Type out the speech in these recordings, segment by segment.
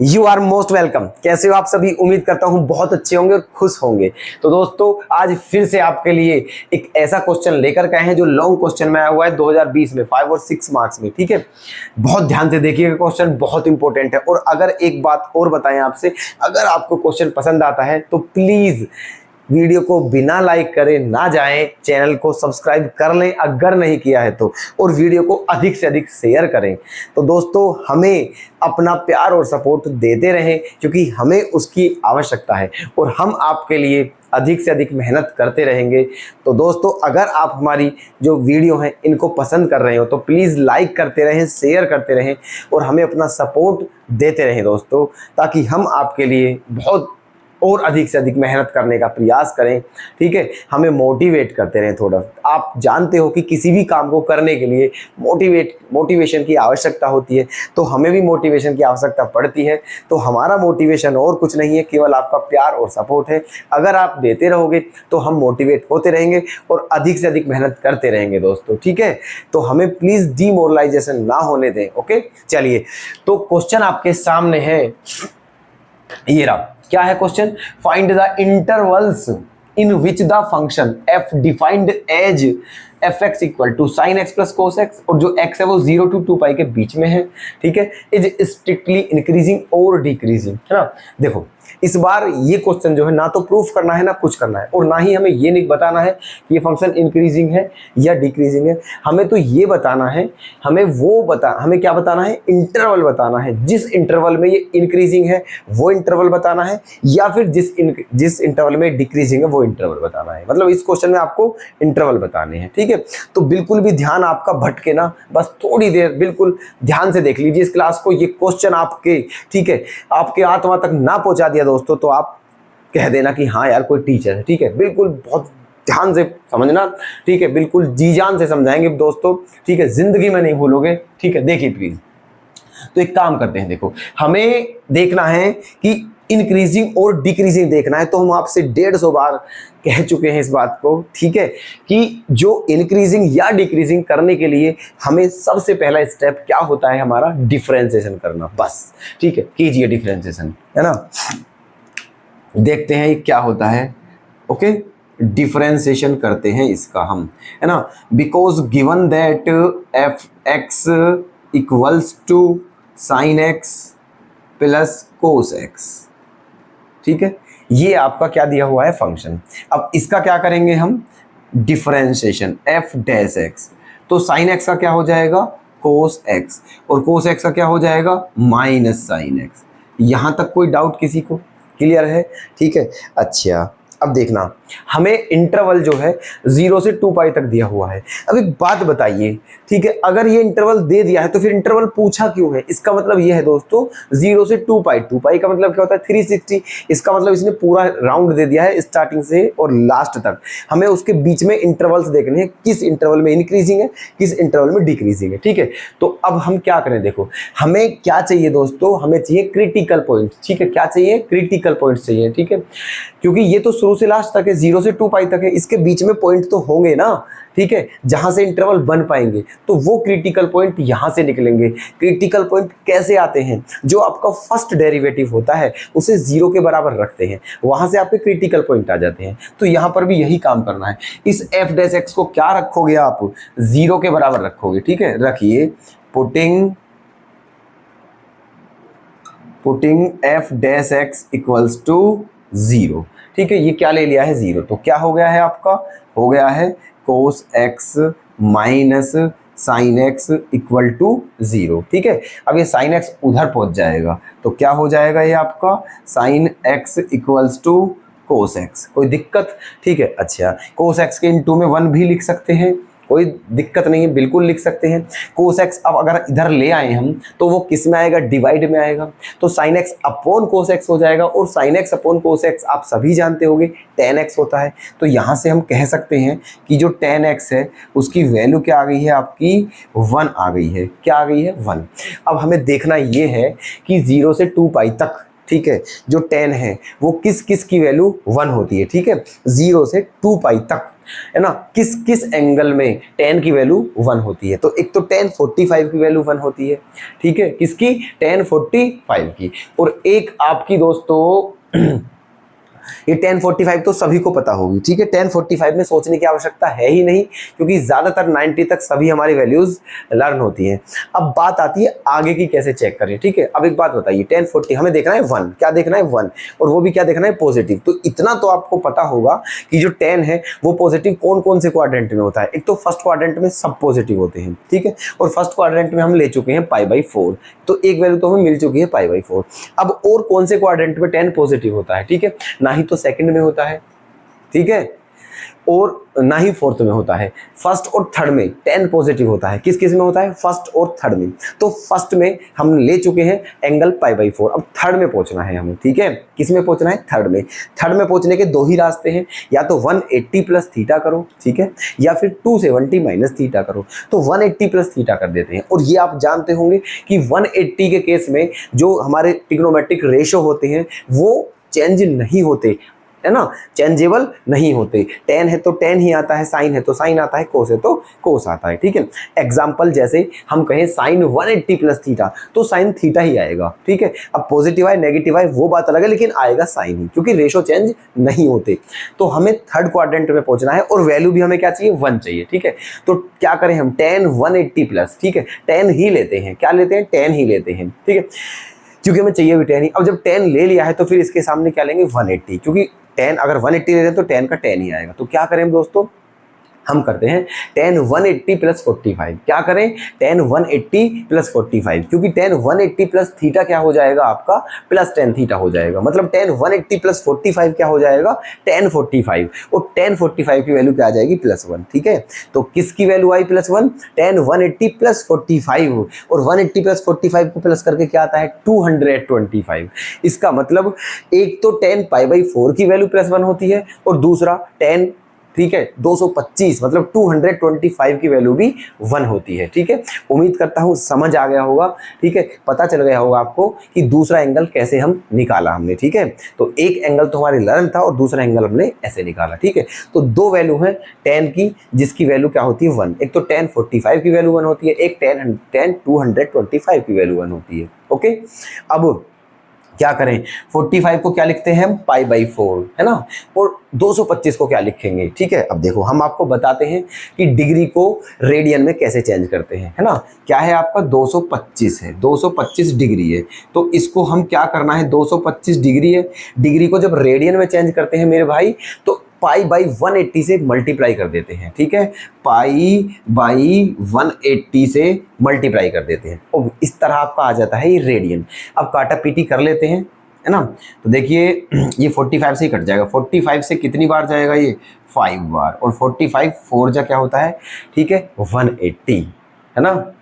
You are most welcome. कैसे हो आप सभी? उम्मीद करता हूँ बहुत अच्छे होंगे और खुश होंगे। तो दोस्तों आज फिर से आपके लिए एक ऐसा क्वेश्चन लेकर के आए हैं जो लॉन्ग क्वेश्चन में आया हुआ है 2020 में 5 और 6 मार्क्स में। ठीक है, बहुत ध्यान से देखिएगा, क्वेश्चन बहुत इंपॉर्टेंट है। और अगर एक बात और बताएं आपसे, अगर आपको क्वेश्चन पसंद आता है तो प्लीज वीडियो को बिना लाइक करे ना जाएं, चैनल को सब्सक्राइब कर लें अगर नहीं किया है तो, और वीडियो को अधिक से अधिक शेयर करें। तो दोस्तों हमें अपना प्यार और सपोर्ट देते रहें क्योंकि हमें उसकी आवश्यकता है और हम आपके लिए अधिक से अधिक मेहनत करते रहेंगे। तो दोस्तों अगर आप हमारी जो वीडियो हैं इनको पसंद कर रहे हो तो प्लीज़ लाइक करते रहें, शेयर करते रहें और हमें अपना सपोर्ट देते रहें दोस्तों, ताकि हम आपके लिए बहुत और अधिक से अधिक मेहनत करने का प्रयास करें। ठीक है, हमें मोटिवेट करते रहें थोड़ा। आप जानते हो कि किसी भी काम को करने के लिए मोटिवेशन की आवश्यकता होती है, तो हमें भी मोटिवेशन की आवश्यकता पड़ती है। तो हमारा मोटिवेशन और कुछ नहीं है, केवल आपका प्यार और सपोर्ट है। अगर आप देते रहोगे तो हम मोटिवेट होते रहेंगे और अधिक से अधिक मेहनत करते रहेंगे दोस्तों। ठीक है, तो हमें प्लीज़ डीमोरलाइजेशन ना होने दें। ओके, चलिए तो क्वेश्चन आपके सामने है, ये रहा। क्या है question? Find the intervals in which the function f defined as fx equal to sine x plus cos x, और जो x है वो 0 to 2 के बीच में है। ठीक है, इज स्ट्रिक्टली इंक्रीजिंग और डिक्रीजिंग, है ना। देखो इस बार ये क्वेश्चन जो है ना तो प्रूफ करना है ना कुछ करना है, और ना ही हमें ये नहीं बताना है कि ये फंक्शन इंक्रीजिंग है या डिक्रीजिंग है। हमें तो ये बताना है, हमें क्या बताना है? इंटरवल बताना है। जिस इंटरवल में ये इंक्रीजिंग है वो इंटरवल बताना है, या फिर जिस इंटरवल में डिक्रीजिंग है वो इंटरवल बताना है। मतलब इस क्वेश्चन में आपको इंटरवल बताने हैं। ठीक है, तो बिल्कुल भी ध्यान आपका भटके ना, बस थोड़ी देर बिल्कुल ध्यान से देख लीजिए इस क्लास को। ये क्वेश्चन आपके, ठीक है, आपके आत्मा तक ना पहुंचा दिया दोस्तों तो आप कह देना कि हाँ यार कोई टीचर है। ठीक है, बिल्कुल बहुत ध्यान से समझना। ठीक है, बिल्कुल जी जान से समझाएंगे दोस्तों। ठीक है, जिंदगी में नहीं भूलोगे। ठीक है, देखिए प्लीज। तो एक काम करते हैं, देखो हमें देखना है कि इंक्रीजिंग और डिक्रीजिंग देखना है। तो हम आपसे 150 बार कह चुके हैं इस बात को, ठीक है, कि जो इंक्रीजिंग या डिक्रीजिंग करने के लिए हमें सबसे पहला स्टेप क्या होता है? हमारा डिफरेंशिएशन करना, बस। ठीक है, कीजिए डिफरेंशिएशन, है ना। देखते हैं ये क्या होता है। ओके, डिफरेंशिएशन करते हैं इसका हम, है ना। Because given that f x equals to sine x plus cos x. ठीक है, ये आपका क्या दिया हुआ है? फंक्शन। अब इसका क्या करेंगे हम? Differentiation F dash x. तो साइन एक्स का क्या हो जाएगा? कोस एक्स, और कोस एक्स का क्या हो जाएगा? Minus sine x. यहां तक कोई डाउट किसी को? क्लियर है? ठीक है, अच्छा अब देखना, हमें इंटरवल जो है 0 से 2 पाई तक दिया हुआ है। अब एक बात बताइए, ठीक है, अगर ये इंटरवल दे दिया है तो फिर इंटरवल पूछा क्यों है? इसका मतलब ये है दोस्तों 0 से 2 पाई। 2 पाई का मतलब क्या होता है? 360। इसका मतलब इसने पूरा राउंड दे दिया है स्टार्टिंग से और लास्ट तक। हमें उसके बीच में इंटरवल्स देखने हैं, किस इंटरवल में इंक्रीजिंग है, किस इंटरवल में डिक्रीजिंग है। ठीक है, तो अब हम क्या करें? देखो हमें क्या चाहिए दोस्तों? हमें चाहिए क्रिटिकल पॉइंट। ठीक है, क्या चाहिए? क्रिटिकल पॉइंट चाहिए। ठीक है, क्योंकि ये तो शुरू से लास्ट तक है, 0 से 2 पाई तक है, इसके बीच में पॉइंट तो होंगे ना। ठीक है, जहां से इंटरवल बन पाएंगे, तो वो क्रिटिकल पॉइंट यहां से निकलेंगे। क्रिटिकल पॉइंट कैसे आते हैं? जो आपका फर्स्ट डेरिवेटिव होता है उसे 0 के बराबर रखते हैं, वहां से आपके क्रिटिकल पॉइंट आ जाते हैं। तो यहां पर भी यही काम करना है। इस एफ डैश एक्स को क्या रखोगे आप? 0 के बराबर रखोगे। ठीक है, रखिए putting f dash x equals to 0। ठीक है, ये क्या ले लिया है? 0। तो क्या हो गया है आपका? हो गया है cos x minus sine x equal to 0। ठीक है, अब ये साइन एक्स उधर पहुंच जाएगा तो क्या हो जाएगा? ये आपका sine x equals to cos x. कोई दिक्कत? ठीक है, अच्छा कोस एक्स के इनटू में 1 भी लिख सकते हैं, कोई दिक्कत नहीं है, बिल्कुल लिख सकते हैं। कोस एक्स अब अगर इधर ले आए हम तो वो किस में आएगा? डिवाइड में आएगा। तो sine x upon cos x हो जाएगा, और sine x upon cos x आप सभी जानते होंगे टेन एक्स होता है। तो यहाँ से हम कह सकते हैं कि जो टेन एक्स है उसकी वैल्यू क्या आ गई है? आपकी 1 आ गई है। क्या आ गई है? 1। अब हमें देखना ये है कि 0 से 2 पाई तक, ठीक है, जो 10 है वो किस किस की वैल्यू 1 होती है। ठीक है, 0 से 2 पाई तक है ना, किस किस एंगल में tan की वैल्यू 1 होती है। तो एक तो tan 45 की वैल्यू 1 होती है, ठीक है, किसकी, tan 45 की। और एक आपकी दोस्तों ये 1045 तो सभी को पता होगी, ठीक है, 1045 में सोचने की आवश्यकता है ही नहीं, क्योंकि ज्यादातर 90 तक सभी हमारी वैल्यूज लर्न होती हैं। अब बात आती है आगे की कैसे चेक करें, ठीक है। अब एक बात बताइए, 1040 हमें देखना है 1, क्या देखना है 1, और वो भी क्या देखना है, पॉजिटिव। तो इतना तो आपको पता होगा कि जो 10 है वो पॉजिटिव कौन कौन से क्वाड्रेंट में होता है। एक तो फर्स्ट क्वाड्रेंट में सब पॉजिटिव होते हैं, ठीक है, और फर्स्ट क्वाड्रेंट में हम ले चुके हैं π/4, तो एक वैल्यू तो हमें मिल चुकी है π/4। अब और कौन से क्वाड्रेंट में 10 पॉजिटिव होता है, ठीक है, ना ही तो सेकंड में होता है, ठीक है, और ना ही फोर्थ में होता है। फर्स्ट और थर्ड में 10 पॉजिटिव होता है, किस किस में होता है, फर्स्ट और थर्ड में। तो फर्स्ट में हम ले चुके हैं एंगल π/4, अब थर्ड में पहुंचना है हमें, ठीक है, किस में पहुंचना है, थर्ड में। थर्ड में पहुंचने के दो ही रास्ते हैं, या तो 180 प्लस थीटा करो, ठीक है, या फिर 270 माइनस थीटा करो। तो 180 प्लस थीटा कर देते हैं। और ये आप जानते होंगे कि 180 के केस में जो हमारे ट्रिग्नोमेट्रिक रेशो होते हैं वो चेंज नहीं होते, है ना, चेंजेबल नहीं होते। tan है तो tan ही आता है, साइन है तो साइन आता है, कोस है तो कोस आता है, ठीक है। एग्जाम्पल जैसे हम कहें साइन 180 प्लस थीटा, तो साइन थीटा ही आएगा, ठीक है। अब पॉजिटिव आए नेगेटिव आए वो बात अलग है, लेकिन आएगा साइन ही, क्योंकि रेशो चेंज नहीं होते। तो हमें थर्ड क्वाड्रेंट में पहुंचना है और वैल्यू भी हमें क्या चाहिए, 1 चाहिए, ठीक है। तो क्या करें हम, tan 180 प्लस, ठीक है, tan ही लेते हैं, क्या लेते हैं, tan ही लेते हैं, ठीक है, क्योंकि हमें चाहिए भी tan ही। अब जब tan ले लिया है तो फिर इसके सामने क्या लेंगे, 180, क्योंकि tan अगर 180 ले रहे हैं तो tan का tan ही आएगा। तो क्या करें हम दोस्तों, हम करते हैं tan 180 प्लस 45, क्या करें, tan 180 प्लस 45, क्योंकि tan 180 प्लस थीटा क्या हो जाएगा आपका, प्लस tan थीटा हो जाएगा, मतलब tan 180 प्लस 45 क्या हो जाएगा, tan 45, और tan 45 की वैल्यू क्या आ जाएगी, +1, ठीक है। तो किसकी वैल्यू आई +1, tan 180 प्लस 45, और 180 प्लस 45 को प्लस करके क्या आता है, 225। इसका मतलब एक तो tan π/4 की वैल्यू +1 होती है, और दूसरा tan, ठीक है, 225 मतलब 225 की वैल्यू भी 1 होती है, ठीक है। उम्मीद करता हूँ समझ आ गया होगा, ठीक है, पता चल गया होगा आपको कि दूसरा एंगल कैसे हम निकाला हमने, ठीक है। तो एक एंगल तो हमारे लर्न था और दूसरा एंगल हमने ऐसे निकाला, ठीक है। तो दो वैल्यू है tan की, जिसकी वैल्यू क्या होती है, 1। एक तो tan 45 की वैल्यू 1 होती है, एक tan 225 की वैल्यू 1 होती है, ओके। अब क्या करें, 45 को क्या लिखते हैं हम, π/4, है ना, और 225 को क्या लिखेंगे, ठीक है। अब देखो हम आपको बताते हैं कि डिग्री को रेडियन में कैसे चेंज करते हैं, है ना। क्या है आपका, 225 है, 225 डिग्री है, तो इसको हम क्या करना है, 225 डिग्री है, डिग्री को जब रेडियन में चेंज करते हैं मेरे भाई, तो π/180 से मल्टीप्लाई कर देते हैं, ठीक है, π/180 से मल्टीप्लाई कर देते हैं, और इस तरह आपका आ जाता है ये रेडियन। अब काटा पीटी कर लेते हैं, है ना। तो देखिए ये 45 से ही कट जाएगा, 45 से कितनी बार जाएगा ये, 5 बार, और 45 4 जा क्या होता है, ठीक है, 180, है ना।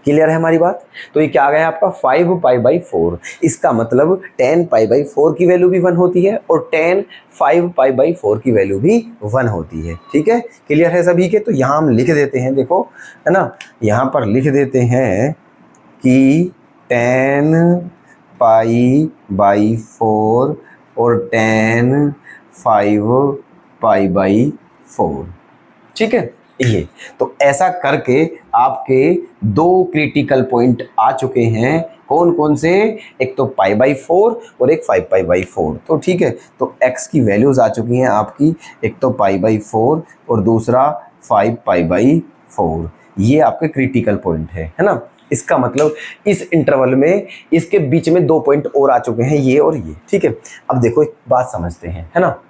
क्लियर है हमारी बात। तो ये क्या आ गया आपका, 5π/4। इसका मतलब tan π/4 की वैल्यू भी 1 होती है, और tan 5π/4 की वैल्यू भी 1 होती है, ठीक है। क्लियर है सभी के। तो यहाँ हम लिख देते हैं, देखो, है ना, यहाँ पर लिख देते हैं कि tan π/4 और tan 5π/4, ठीक है। ये तो ऐसा करके आपके दो क्रिटिकल पॉइंट आ चुके हैं, कौन कौन से, एक तो π/4 और एक 5π/4, तो ठीक है। तो x की वैल्यूज आ चुकी हैं आपकी, एक तो π/4 और दूसरा 5π/4, ये आपके क्रिटिकल पॉइंट है ना। इसका मतलब इस इंटरवल में इसके बीच में 2 पॉइंट और आ चुके हैं, ये और ये, ठीक है। अब देखो एक बात समझते हैं, है ना,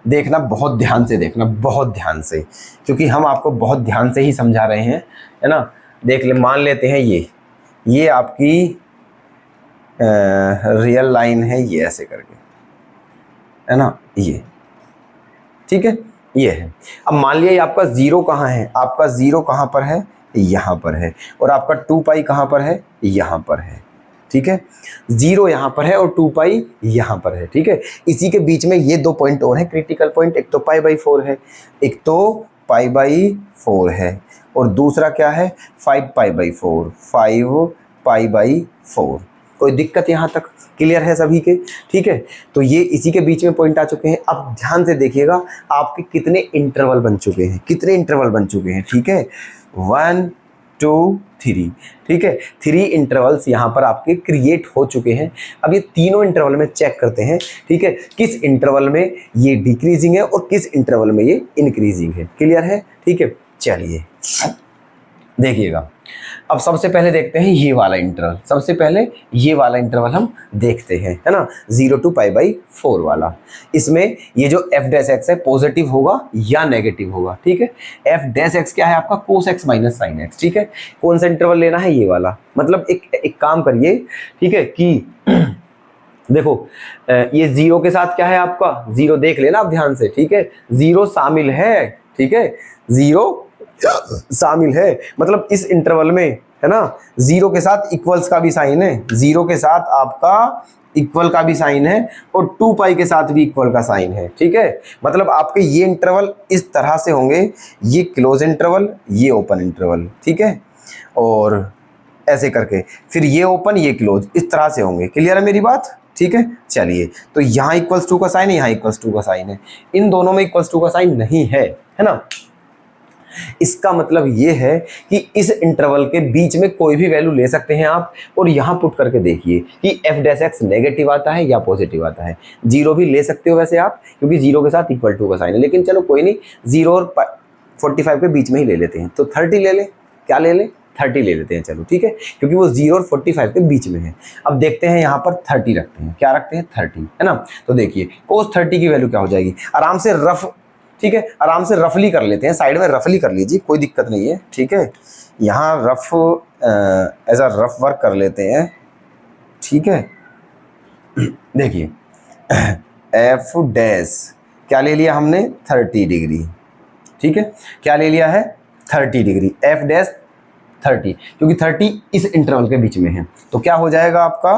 देखना बहुत ध्यान से, देखना बहुत ध्यान से, क्योंकि हम आपको बहुत ध्यान से ही समझा रहे हैं, है ना। देख ले, मान लेते हैं ये आपकी रियल लाइन है, ये ऐसे करके, है ना, ये ठीक है, ये है। अब मान लिया आपका जीरो कहाँ है, आपका जीरो कहाँ पर है, यहाँ पर है, और आपका 2π कहाँ पर है, यहाँ पर है, ठीक है। जीरो यहाँ पर है और 2π यहाँ पर है, ठीक है। इसी के बीच में ये 2 पॉइंट और है क्रिटिकल पॉइंट, एक तो π/4 है, एक तो π/4 है, और दूसरा क्या है, 5π/4, 5π/4। कोई दिक्कत यहाँ तक, क्लियर है सभी के? ठीक है, तो ये इसी के बीच में पॉइंट आ चुके हैं। अब ध्यान से देखिएगा आपके कितने इंटरवल बन चुके हैं, कितने इंटरवल बन चुके हैं। ठीक है, 1 2 3, ठीक है, 3 इंटरवल्स यहाँ पर आपके क्रिएट हो चुके हैं। अब ये तीनों इंटरवल में चेक करते हैं, ठीक है, किस इंटरवल में ये डिक्रीजिंग है और किस इंटरवल में ये इंक्रीजिंग है। क्लियर है? ठीक है, चलिए देखिएगा। अब सबसे पहले देखते हैं ये वाला इंटरवल, सबसे पहले ये वाला इंटरवल हम देखते हैं, है ना, 0 to π/4 वाला। इसमें ये जो f डैश x है पॉजिटिव होगा या नेगेटिव होगा। ठीक है, f डैश x क्या है आपका? cos x minus sin x। ठीक है, कौन सा इंटरवल लेना है? ये वाला। मतलब एक काम करिए, ठीक है, कि देखो ये 0 के साथ क्या है आपका? 0 देख लेना आप ध्यान से। ठीक है, 0 शामिल है। ठीक है, 0 शामिल है, मतलब इस इंटरवल में, है ना, 0 के साथ इक्वल्स का भी साइन है, 0 के साथ आपका इक्वल का भी साइन है और 2π के साथ भी इक्वल का साइन है। ठीक है, मतलब आपके ये इंटरवल इस तरह से होंगे, ये क्लोज इंटरवल, ये ओपन इंटरवल। ठीक है, और ऐसे करके फिर ये ओपन ये क्लोज, इस तरह से होंगे। क्लियर है मेरी बात? ठीक है, चलिए, तो यहाँ इक्वल्स टू का साइन है, यहाँ इक्वल्स टू का साइन है, इन दोनों में इक्वल्स टू का साइन नहीं है, है ना। इसका मतलब ये है कि इस इंटरवल के बीच में कोई भी वैल्यू ले सकते हैं आप, और यहाँ पुट करके देखिए कि f डैश x नेगेटिव आता है या पॉजिटिव आता है। 0 भी ले सकते हो वैसे आप, क्योंकि 0 के साथ इक्वल टू का साइन है, लेकिन चलो कोई नहीं, 0 और 45 के बीच में ही ले लेते हैं। तो 30 ले लें, क्या ले लें? 30 ले लेते हैं, चलो ठीक है, क्योंकि वो 0 और 45 के बीच में है। अब देखते हैं यहाँ पर 30 रखते हैं, क्या रखते हैं? 30, है ना। तो देखिए cos 30 की वैल्यू क्या हो जाएगी? आराम से रफ, ठीक है, आराम से रफली कर लेते हैं, साइड में रफली कर लीजिए, कोई दिक्कत नहीं है। ठीक है, यहाँ रफ ऐसा रफ वर्क कर लेते हैं। ठीक है, देखिए f डैश क्या ले लिया हमने? 30 डिग्री। ठीक है, क्या ले लिया है? 30 डिग्री, f डैश 30, क्योंकि 30 इस इंटरवल के बीच में है, तो क्या हो जाएगा आपका?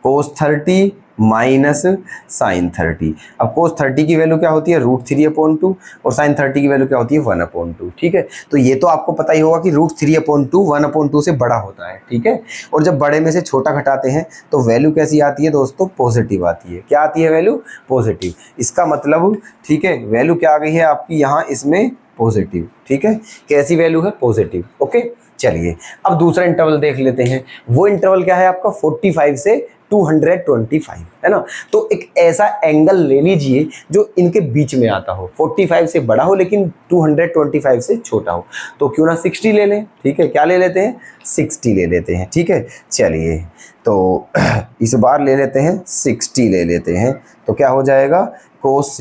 cos 30 minus sine 30। अब cos 30 की वैल्यू क्या होती है? √3/2, और साइन 30 की वैल्यू क्या होती है? 1/2। ठीक है, तो ये तो आपको पता ही होगा कि √3/2 1/2 से बड़ा होता है। ठीक है, और जब बड़े में से छोटा घटाते हैं तो वैल्यू कैसी आती है दोस्तों? पॉजिटिव आती है। क्या आती है वैल्यू? पॉजिटिव। इसका मतलब, ठीक है, वैल्यू क्या आ गई है आपकी यहाँ इसमें? पॉजिटिव। ठीक है, कैसी वैल्यू है? पॉजिटिव। ओके, चलिए अब दूसरा इंटरवल देख लेते हैं। वो इंटरवल क्या है आपका? 45 से 225, है ना। तो एक ऐसा एंगल ले लीजिए जो इनके बीच में आता हो, 45 से बड़ा हो लेकिन 225 से छोटा हो। तो क्यों ना 60 ले लें। ठीक है, क्या ले लेते हैं? 60 ले लेते हैं। ठीक है, चलिए तो इस बार ले लेते हैं 60 ले लेते हैं, तो क्या हो जाएगा? cos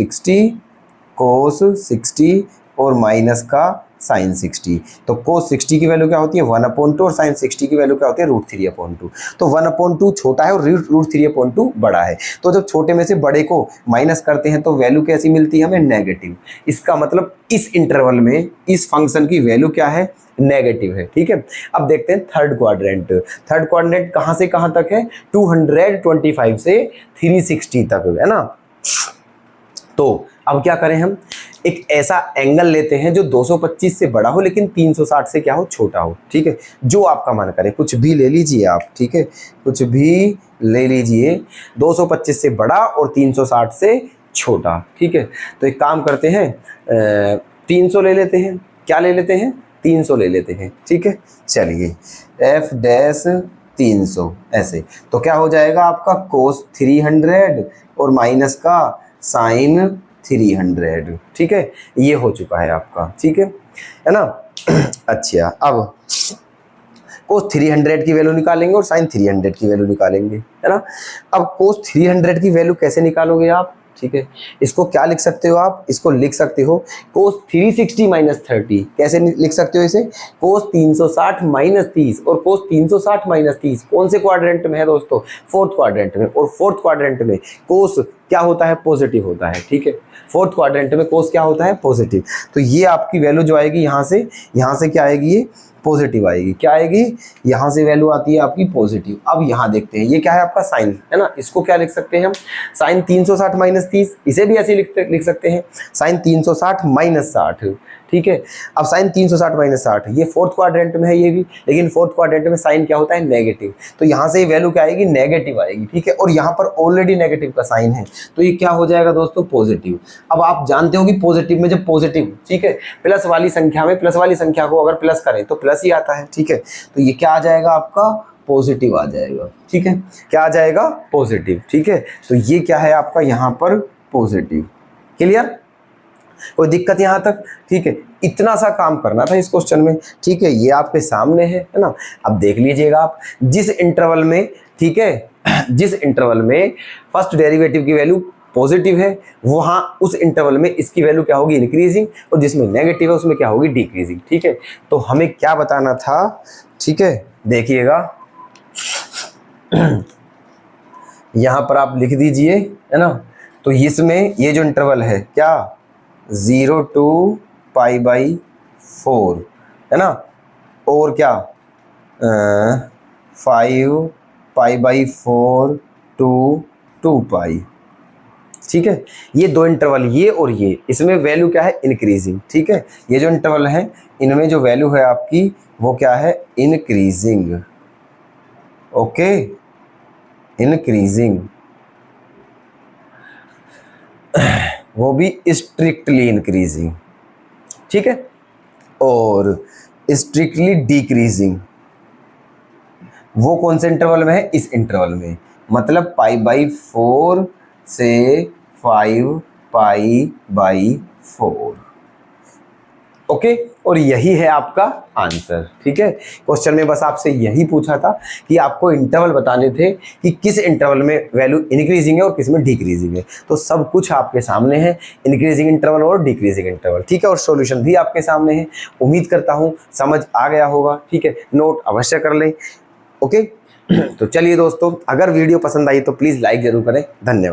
60 और माइनस का साइन 60। तो cos 60 की वैल्यू क्या होती है? 1/2, और साइन 60 की वैल्यू क्या होती है? √3/2। तो 1/2 छोटा है और √3/2 बड़ा है, तो जब छोटे में से बड़े को माइनस करते हैं तो वैल्यू कैसी मिलती है हमें? नेगेटिव। इसका मतलब इस इंटरवल में इस फंक्शन की वैल्यू क्या है? नेगेटिव है। ठीक है, अब देखते हैं थर्ड क्वाड्रेंट। थर्ड क्वाड्रेंट कहाँ से कहाँ तक है? 225 से 360 तक, है ना। तो अब क्या करें हम? एक ऐसा एंगल लेते हैं जो 225 से बड़ा हो लेकिन 360 से क्या हो? छोटा हो। ठीक है, जो आपका मन करे, कुछ भी ले लीजिए आप। ठीक है, कुछ भी ले लीजिए, 225 से बड़ा और 360 से छोटा। ठीक है, तो एक काम करते हैं, 300 ले लेते हैं। क्या ले लेते हैं? 300 ले लेते हैं। ठीक है, चलिए f डैश 300 ऐसे, तो क्या हो जाएगा आपका? cos 300 और माइनस का साइन 300। ठीक है, ये हो चुका है आपका। ठीक है ना। अच्छा, अब cos 300 की वैल्यू निकालेंगे और साइन 300 की वैल्यू निकालेंगे, है ना। अब cos 300 की वैल्यू कैसे निकालोगे आप? ठीक है, इसको क्या लिख सकते हो आप? इसको लिख सकते हो cos 360 माइनस 30। कैसे लिख सकते हो इसे? cos 360 माइनस 30, और cos 360 माइनस 30 कौन से क्वाड्रेंट में है दोस्तों? फोर्थ क्वाड्रेंट में, और फोर्थ क्वाड्रेंट में cos क्या होता है? पॉजिटिव होता है। ठीक है, फोर्थ क्वाड्रेंट में cos क्या होता है? पॉजिटिव। तो ये आपकी वैल्यू जो आएगी यहाँ से क्या आएगी? ये पॉजिटिव आएगी। क्या आएगी? यहाँ से वैल्यू आती है आपकी पॉजिटिव। अब यहाँ देखते हैं, ये क्या है आपका? साइन, है ना। इसको क्या लिख सकते हैं हम? साइन 360 माइनस 30, इसे भी ऐसे लिख सकते हैं, साइन 360 माइनस 60। ठीक है। अब साइन 360 माइनस 60, ये फोर्थ क्वाड्रेंट में है ये भी, लेकिन फोर्थ क्वाड्रेंट में साइन क्या होता है, नेगेटिव, तो यहाँ से ये वैल्यू क्या आएगी, नेगेटिव आएगी, ठीक है। और यहाँ पर ऑलरेडी नेगेटिव का साइन है, तो ये क्या हो जाएगा दोस्तों, पॉजिटिव। अब आप जानते हो कि पॉजिटिव में जब पॉजिटिव, ठीक है, प्लस वाली संख्या में प्लस वाली संख्या को अगर प्लस करें तो प्लस ही आता है, ठीक है। तो ये क्या आ जाएगा आपका, पॉजिटिव आ जाएगा, ठीक है। क्या आ जाएगा, पॉजिटिव, ठीक है। तो ये क्या है आपका यहाँ पर पॉजिटिव। क्लियर, कोई दिक्कत यहाँ तक, ठीक है। इतना सा काम करना था इस क्वेश्चन में, ठीक है। ये आपके सामने है ना। अब देख लीजिएगा आप, जिस इंटरवल में, ठीक है, जिस इंटरवल में फर्स्ट डेरिवेटिव की वैल्यू पॉजिटिव है, वहां उस इंटरवल में इसकी वैल्यू क्या होगी, इंक्रीजिंग, और जिसमें नेगेटिव है उसमें क्या होगी, डिक्रीजिंग, ठीक है। तो हमें क्या बताना था, ठीक है, देखिएगा यहां पर आप लिख दीजिए, है ना। तो इसमें ये जो इंटरवल है क्या, 0 to π/4, है ना, और क्या 5 π/4 to 2π, ठीक है। ये दो इंटरवल, ये और ये, इसमें वैल्यू क्या है, इंक्रीजिंग, ठीक है। ये जो इंटरवल है इनमें जो वैल्यू है आपकी वो क्या है, इंक्रीजिंग, ओके, इंक्रीजिंग, वो भी स्ट्रिक्टली इंक्रीजिंग, ठीक है, और स्ट्रिक्टली डिक्रीजिंग वो कौन से इंटरवल में है, इस इंटरवल में, मतलब π/4 से 5 π/4, ओके। और यही है आपका आंसर, ठीक है। क्वेश्चन में बस आपसे यही पूछा था कि आपको इंटरवल बताने थे कि किस इंटरवल में वैल्यू इंक्रीजिंग है और किस में डिक्रीजिंग है। तो सब कुछ आपके सामने है, इंक्रीजिंग इंटरवल और डिक्रीजिंग इंटरवल, ठीक है, और सॉल्यूशन भी आपके सामने है। उम्मीद करता हूँ समझ आ गया होगा, ठीक है। नोट अवश्य कर लें, ओके। तो चलिए दोस्तों, अगर वीडियो पसंद आई तो प्लीज़ लाइक ज़रूर करें। धन्यवाद।